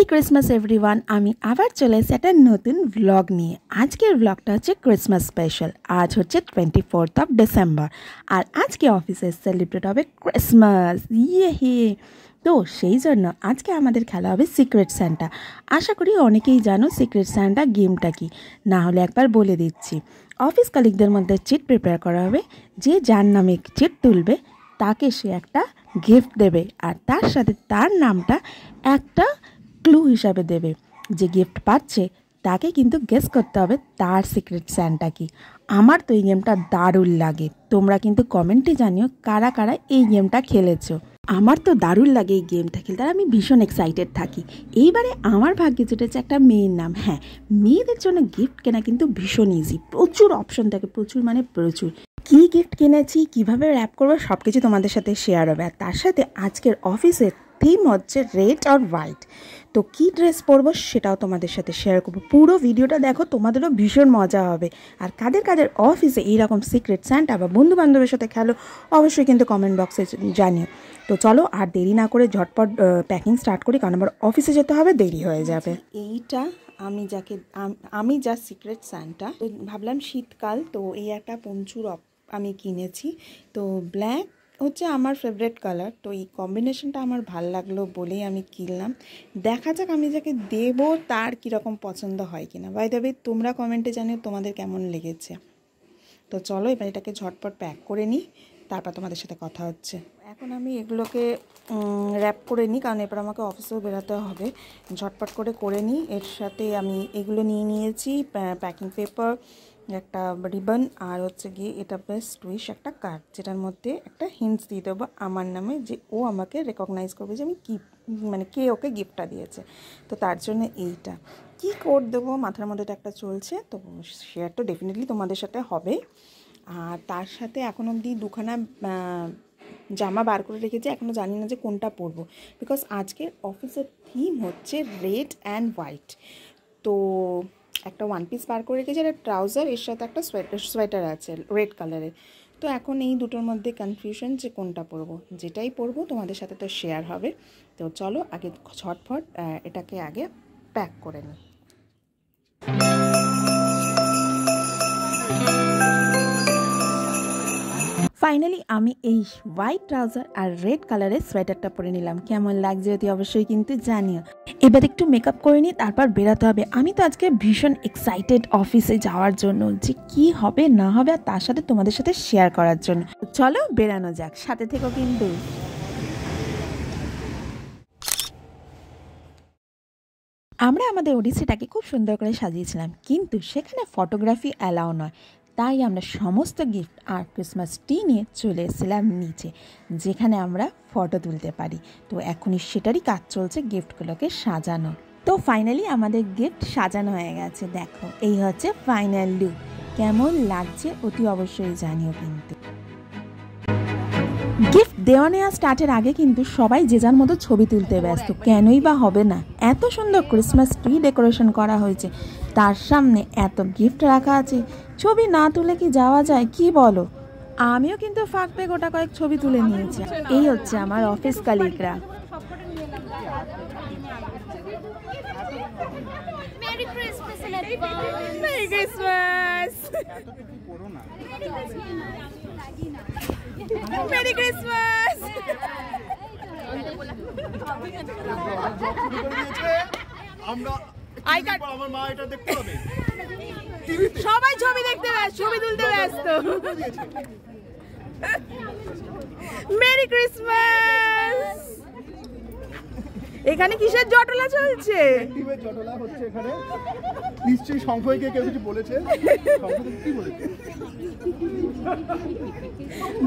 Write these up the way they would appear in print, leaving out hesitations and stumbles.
Christmas everyone. আমি আবার চলে এসেছি একটা নতুন ব্লগ নিয়ে। আজকের ব্লগটা হচ্ছে ক্রিসমাস স্পেশাল। আজ হচ্ছে 24th of December আর আজকে অফিসে সেলিব্রেট হবে ক্রিসমাস। হে তো সেই জন্য আজকে আমাদের খেলা হবে সিক্রেট স্যান্টা। আশা করি অনেকেই জানো সিক্রেট স্যান্টা গেমটা কি, না হলে একবার বলে দিচ্ছি। অফিস কলিগদের মধ্যে চিট প্রিপেয়ার করা হবে, যে যার নামে চিট তুলবে তাকে সে একটা গিফট দেবে আর তার সাথে তার নামটা একটা ক্লু হিসাবে দেবে। যে গিফট পাচ্ছে তাকে কিন্তু গেস করতে হবে তার সিক্রেট স্যান্টা কি। আমার তো এই গেমটা দারুণ লাগে। তোমরা কিন্তু কমেন্টে জানিও কারা কারা এই গেমটা খেলেছো। আমার তো দারুণ লাগে এই গেমটা খেলতে, আর আমি ভীষণ এক্সাইটেড থাকি। এইবারে আমার ভাগ্যে জুটেছে একটা মেয়ের নাম। হ্যাঁ, মেয়েদের জন্য গিফট কেনা কিন্তু ভীষণ ইজি, প্রচুর অপশন থাকে, প্রচুর মানে প্রচুর। কী গিফট কিনেছি, কীভাবে র্যাপ করবো সব কিছু তোমাদের সাথে শেয়ার হবে। আর তার সাথে আজকের অফিসের থিম হচ্ছে রেড আর হোয়াইট। তো কী ড্রেস পরবো সেটাও তোমাদের সাথে শেয়ার করবো। পুরো ভিডিওটা দেখো, তোমাদেরও ভীষণ মজা হবে। আর কাদের কাদের অফিসে এইরকম সিক্রেট স্যান্টা বা বন্ধু বান্ধবের সাথে খেলো অবশ্যই কিন্তু কমেন্ট বক্সে জানিও। তো চলো আর দেরি না করে ঝটপট প্যাকিং স্টার্ট করি, কারণ আমার অফিসে যেতে হবে, দেরি হয়ে যাবে। এইটা আমি যা সিক্রেট স্যান্টা, তো ভাবলাম শীতকাল তো এই একটা পঞ্চুর আমি কিনেছি। তো ব্ল্যাক হচ্ছে আমার ফেভারিট কালার, তো এই কম্বিনেশনটা আমার ভাল লাগলো বলেই আমি কিনলাম। দেখা যাক আমি যাকে দেবো তার কীরকম পছন্দ হয় কিনা। বাই দ্য ওয়ে তোমরা কমেন্টে জানিও তোমাদের কেমন লেগেছে। তো চলো এবার এটাকে ঝটপট প্যাক করে নিই, তারপর তোমাদের সাথে কথা হচ্ছে। এখন আমি এগুলোকে র্যাপ করে নিই, কারণ এরপর আমাকে অফিসেও বেরোতে হবে। ঝটপট করে নিই। এর সাথে আমি এগুলো নিয়ে নিয়েছি, প্যাকিং পেপার, একটা রিবন, আর হচ্ছে গিয়ে এটা বেস্ট উইশ একটা কার্ড, যেটার মধ্যে একটা হিন্টস দিয়ে দেবো আমার নামে, যে ও আমাকে রেকগনাইজ করবে যে আমি কী মানে কে ওকে গিফটটা দিয়েছে। তো তার জন্য এইটা কী কোড দেবো মাথার মধ্যে একটা চলছে, তো শেয়ার তো ডেফিনেটলি তোমাদের সাথে হবে। আর তার সাথে এখন অবধি দুখানা জামা বার করে রেখেছি, এখনও জানি না যে কোনটা পরবো, বিকজ আজকের অফিসের থিম হচ্ছে রেড অ্যান্ড হোয়াইট। তো একটা ওয়ান পিস বার করে রেখেছি, আর ট্রাউজার, এর সাথে একটা সোয়েটার আছে রেড কালারের। তো এখন এই দুটোর মধ্যে কনফিউশন যে কোনটা পরবো। যেটাই পরবো তোমাদের সাথে তো শেয়ার হবে। তো চলো আগে ঝটফট এটাকে আগে প্যাক করে নিই। ফাইনালি আমি এই হোয়াইট ট্রাউজার আর রেড কালারের সোয়েটারটা পরে নিলাম। কেমন লাগছে অতি অবশ্যই কিন্তু জানিও। এবার একটু মেকআপ করে নিই, তারপর বেরোতে হবে। আমি তো আজকে ভীষণ এক্সাইটেড অফিসে যাওয়ার জন্য, যে কি হবে না হবে, আর তার সাথে তোমাদের সাথে শেয়ার করার জন্য। চলো বেরানো যাক, সাথে থেকো কিন্তু। আমরা আমাদের ওডিসিটাকে খুব সুন্দর করে সাজিয়েছিলাম, কিন্তু সেখানে ফটোগ্রাফি অ্যালাউ নয়। তাই আমরা সমস্ত গিফট আর ক্রিসমাস ট্রি নিয়ে চলে এসেছিলাম নিচে, যেখানে আমরা ফটো তুলতে পারি। তো এখনই সেটারই কাজ চলছে, গিফটগুলোকে সাজানো। তো ফাইনালি আমাদের গিফট সাজানো হয়ে গেছে। দেখো এই হচ্ছে ফাইনাল লুক। কেমন লাগছে অতি অবশ্যই জানিও কিন্তু। গিফট দেওয়া নেওয়া স্টার্টের আগে কিন্তু সবাই যে যার মতো ছবি তুলতে ব্যস্ত। কেনই বা হবে না, এত সুন্দর ক্রিসমাস ট্রি ডেকোরেশন করা হয়েছে, তার সামনে এত গিফট রাখা আছে, ছবি না তুলে কি যাওয়া যায়, কি বলো? আমিও কিন্তু ফাঁক পেয়ে গোটা কয়েক ছবি তুলে নিয়েছি। এই হচ্ছে আমার অফিস কালিগরা। Merry Christmas in advance. Merry Christmas. Merry Christmas. আমরা আমার মা এটা দেখতে হবে, সবাই ছবি দেখতে ব্যস্ত, ছবি তুলতে ব্যস্ত। Merry Christmas. এখানে কিসের জটলা চলছে? জটলা হচ্ছে এখানে। নিশ্চয়ই শঙ্খকে কেউ কিছু বলেছে। কি বলেছে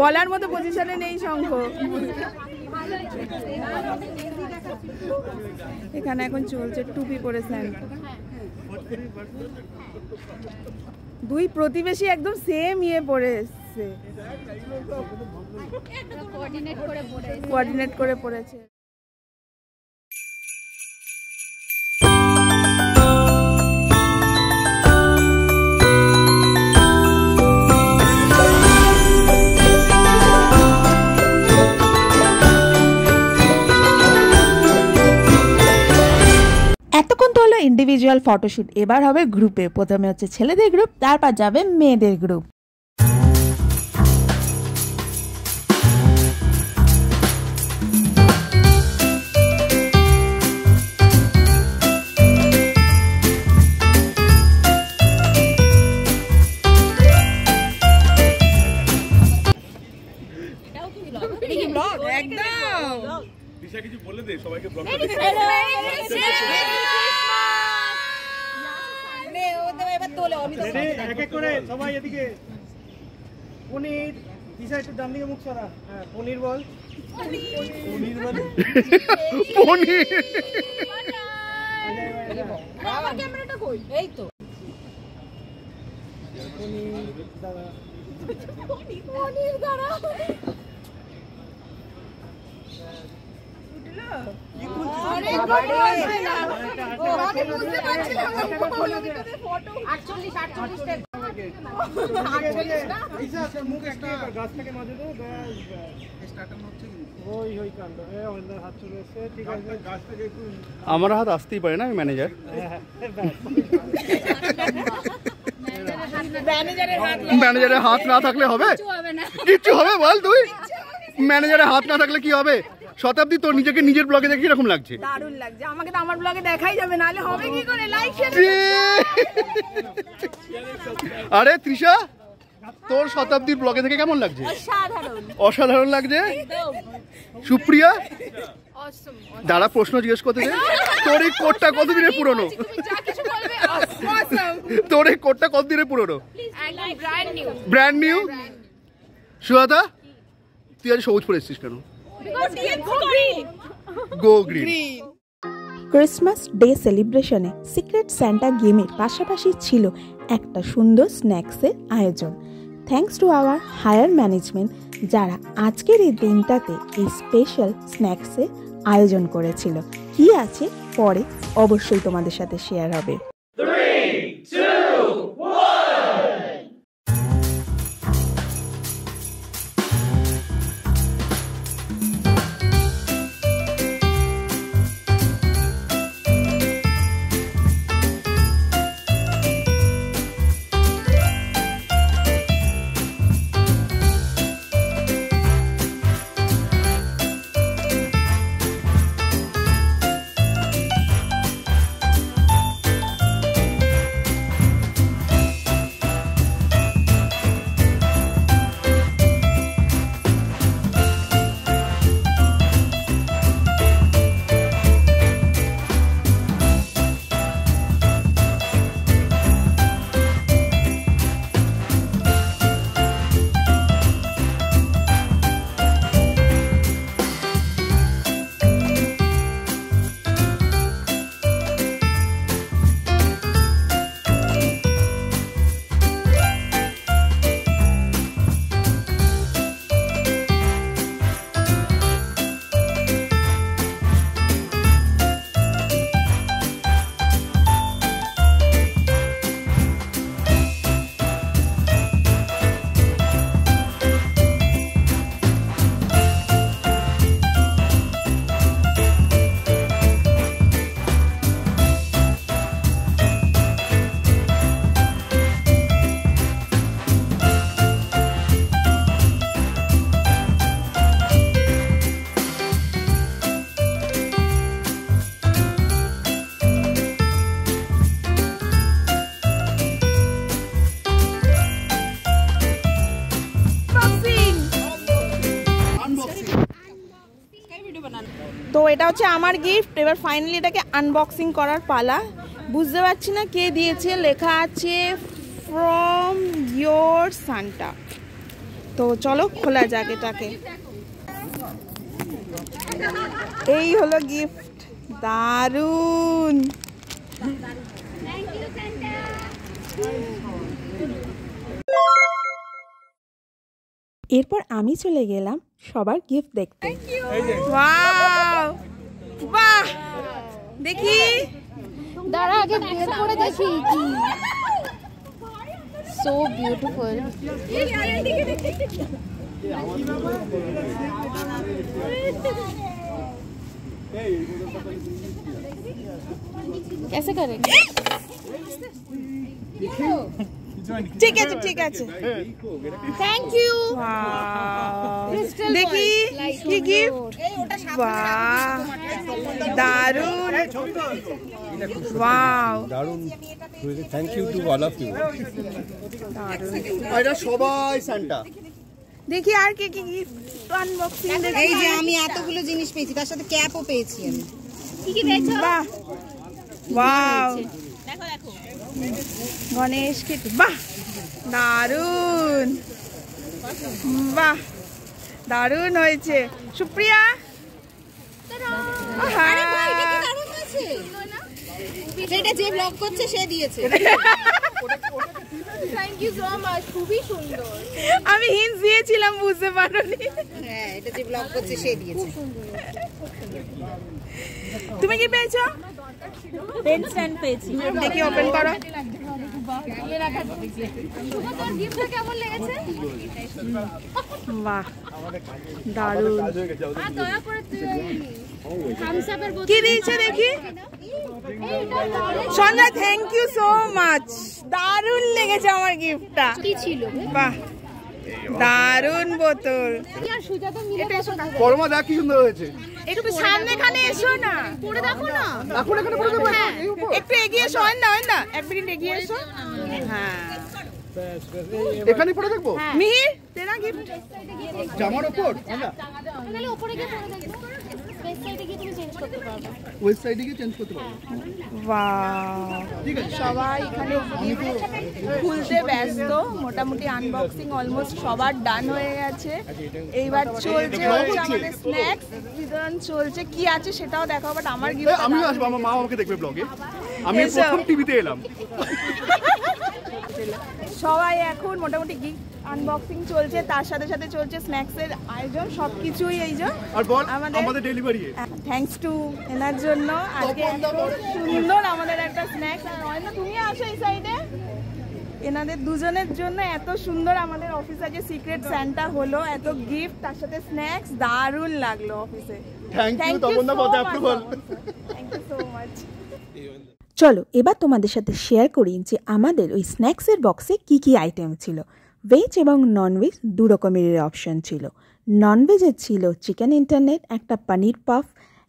বলার মতো পজিশনে নেই শঙ্খ। এখানে এখন চলছে টুপি পরেছেন দুই প্রতিবেশী, একদম সেম ইয়ে পরে এসছে, কোঅর্ডিনেট করে পড়েছে। ইন্ডিভিজুয়াল ফটোশ্যুট এবার হবে গ্রুপে। প্রথমে হচ্ছে ছেলেদের গ্রুপ, তারপর যাবে মেয়েদের গ্রুপ। কিছু বলে দে সবাইকে ব্লগ করে সবাই এদিকে। পনির দিশা একটু ডান দিকে মুখ সরা। হ্যাঁ পনির বল। পনির বল। পনির বাবা ক্যামেরাটা কই? এই তো পনির দাদা পনির দাঁড়া আমার হাত আসতেই পারে না, আমি ম্যানেজার। ম্যানেজারের হাত না থাকলে হবে? কিচ্ছু হবে বল তুই? ম্যানেজারের হাত না থাকলে কি হবে? শতাব্দী তোর নিজেকে নিজের ব্লগে দেখে কিরকম লাগছে? দারুণ লাগছে। আমাকে তো আমার ব্লগে দেখাই যাবে, নাহলে হবে কি করে? Like share. আরে তৃষা, তোর শতাব্দীর ব্লগে থেকে কেমন লাগছে? অসাধারণ অসাধারণ লাগছে। সুপ্রিয়া দাঁড়া, প্রশ্ন জিজ্ঞেস করতে দে। তোর এই কোটটা কতদিনের পুরনো? তোর এই কোটটা কতদিনের পুরনো? Brand new. সুহাদা তুই আজ সবুজ পরে এসেছিস কেন? Go green. ক্রিসমাস ডে সেলিব্রেশনে সিক্রেট স্যান্টা গেমের পাশাপাশি ছিল একটা সুন্দর স্ন্যাক্সের আয়োজন। Thanks to our higher management, যারা আজকের এই দিনটাতে এই স্পেশাল স্ন্যাক্সের আয়োজন করেছিল। কি আছে পরে অবশ্যই তোমাদের সাথে শেয়ার হবে। 3, 2, 1. তো এটা হচ্ছে আমার গিফট। এবার ফাইনালি এটাকে আনবক্সিং করার পালা। বুঝতে পারছি না কে দিয়েছে, লেখা আছে ফ্রম ইয়োর সান্টা। তো চলো খোলা যাক এটাকে। এই হলো গিফট, দারুন। এরপর আমি চলে গেলাম সবার গিফট দেখতে। ওয়াও, বাহ, দেখি দাঁড়া আগে বের করে দেখি কি। So beautiful. कैसे करेंगे? ঠিক আছে ঠিক আছে थैंक यू। দেখি কি গিফট। বাহ দারুন, ওয়াও দারুন। Thank you to all of you. এটা সবাই সান্টা। দেখি আর কি কি গিফট আনবক্সিং। এই যে আমি এতগুলো জিনিস পেয়েছি, তার সাথে ক্যাপও পেয়েছি আমি। কি কি পেয়েছো? বাহ ওয়াও, দেখো দেখো গণেশ কিট, বাহ দারুন, বাহ দারুন হয়েছে। সুপ্রিয়া আরে ভাই, এটা কি দারুণ হয়েছে। সেটা যে ব্লগ করছে সে দিয়েছে। থ্যাংক ইউ সো মাচ, খুবই সুন্দর। আমি হিন্টস দিয়েছিলাম, বুঝতে পারোনি। হ্যাঁ, এটা যে ব্লগ করছে সে দিয়েছে। তুমি কি পেয়েছো? পেন স্ট্যান্ড পেয়েছি। দেখি ওপেন করো। তোমার গিফটটা কেমন লেগেছে? বাহ দারুন। আর দয়া করে থামস আপের বোতল কি দিয়েছে দেখি। Sanjay thank you so much, দারুন লেগেছে আমার গিফটটা। কি ছিল? বাহ দারুন বোতল। কি আর সুজাতা মিলে পরমা দেখ কি সুন্দর হয়েছে। একটু সামনেখানে এসো না, পড়ে দেখো না। এখন এখানে পড়ে দেবো। একটু এগিয়ে এসো। হয় না এক মিনিট এগিয়ে এসো। হ্যাঁ এখানে পড়ে দেখবো। মিহির তেরা গিফট। জামার উপর তাহলে উপরে গিয়ে পড়ে দেখো। বেস্ট সাইডে গিয়ে তুমি চেঞ্জ করতে পারবে। ওয়েবসাইটে গিয়ে চেঞ্জ করতে পারবো। বাহ, ঠিক আছে। সবাই এখানে খুলতে ব্যস্ত। মোটামুটি আনবক্সিং অলমোস্ট সবার ডান হয়ে গেছে। এইবার চলছে হচ্ছে আমাদের স্ন্যাক্স বিতরণ চলছে। কি আছে সেটাও দেখাও, বাট আমার গিফট আমিও আসবো, আমার মা আমাকে দেখবে ব্লগে। আমি এসো। প্রথম টিভিতে এলাম। সবাই এখন মোটামুটি গিফট আনবক্সিং চলছে, তার সাথে সাথে চলছে স্ন্যাক্সের আয়োজন, সবকিছুই এই যে আর বল আমাদের- আমাদের ডেলিভারি। থ্যাঙ্কস টু এনার জন্য আজকে এত সুন্দর আমাদের একটা স্ন্যাক্স। আর হয় না, তুমি আসো এই সাইডে। এনাদের দুজনের জন্য এত সুন্দর আমাদের অফিস আজকে সিক্রেট সান্টা হলো, এত গিফট তার সাথে স্ন্যাক্স, দারুণ লাগলো অফিসে। থ্যাংক ইউ তপনদা for the approval. Thank you so much. চলো এবার তোমাদের সাথে শেয়ার করি যে আমাদের ওই স্ন্যাক্সের বক্সে কি কি আইটেম ছিল। ভেজ এবং ননভেজ দু রকমের অপশন ছিল। ননভেজের ছিল চিকেন ইন্টারনেট, একটা পনির পাফ,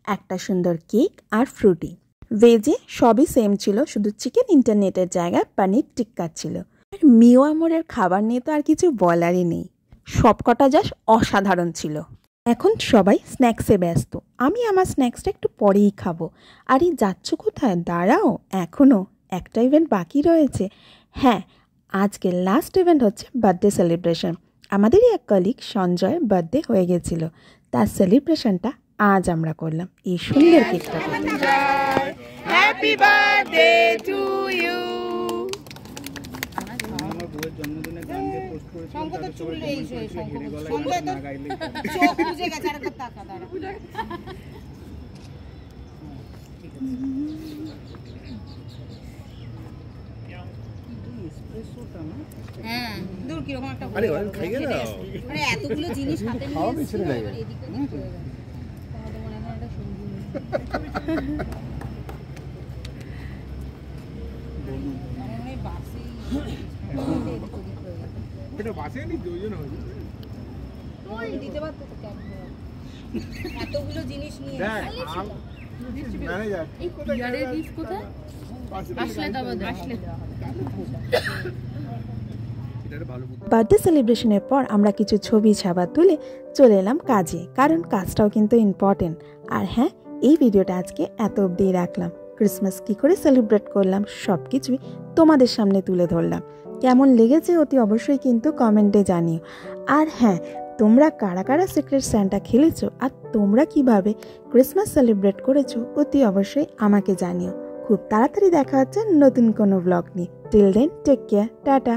একটা সুন্দর কেক আর ফ্রুটি। ভেজে সবই সেম ছিল, শুধু চিকেন ইন্টারনেটের জায়গায় পনির টিক্কা ছিল। মিও আমরের খাবার নিয়ে তো আর কিছু বলারই নেই, সবকটা জাস্ট অসাধারণ ছিল। এখন সবাই স্ন্যাক্সে ব্যস্ত, আমি আমার স্ন্যাক্সটা একটু পরেই খাবো। আর এই যাচ্ছ কোথায়? দাঁড়াও, এখনও একটা ইভেন্ট বাকি রয়েছে। হ্যাঁ, আজকে লাস্ট ইভেন্ট হচ্ছে বার্থডে সেলিব্রেশন। আমাদেরই এক কলিগ সঞ্জয়ের বার্থডে হয়ে গেছিলো, তার সেলিব্রেশনটা আজ আমরা করলাম এই সুন্দর কেকটা। Happy birthday to you. আমার বউয়ের জন্মদিনে গান দিয়ে পোস্ট করেছিলাম, শঙ্খ তো তাদের চুল সবাই এই comment করেছিল, শঙ্খ ঘিরে গলায় শঙ্খ তো না গাইলে। চোখ বুঝে গেছে। আর একটা টাকা দাঁড়া। হ্যাঁ, দূর কিরকম একটা আরে ওরা খাইয়ে দাও। মানে এতগুলো জিনিস হাতে নিয়ে খাওয়া বেশি লাগে। এদিকে ওদিক হয়ে গেছে। তাহলে মনে হয় একটা সঙ্গী নেই। মনে হয় বাসেই এদিক ওদিক হয়ে গেছে। এটা বাসে নি দুইজন হবে। দিতে পারতো তো ক্যাব করে। এতগুলো জিনিস নিয়ে দেখ ম্যানেজার এই ইয়ারের গিফট কোথায়? আসলে দাও আসলে এটা ভালো। বার্থডে সেলিব্রেশনের পর আমরা কিছু ছবি ছাপা তুলে চলে এলাম কাজে, কারণ কাজটাও কিন্তু ইম্পর্টেন্ট। আর হ্যাঁ, এই ভিডিওটা আজকে এত অবধি রাখলাম। ক্রিসমাস কী করে সেলিব্রেট করলাম সব কিছুই তোমাদের সামনে তুলে ধরলাম। কেমন লেগেছে অতি অবশ্যই কিন্তু কমেন্টে জানিও। আর হ্যাঁ, তোমরা কারা কারা সিক্রেট সান্টা খেলেছো আর তোমরা কিভাবে ক্রিসমাস সেলিব্রেট করেছো অতি অবশ্যই আমাকে জানিও। খুব তাড়াতাড়ি দেখা হচ্ছে নতুন কোনো ব্লগ নিয়ে। Till then take care, tata.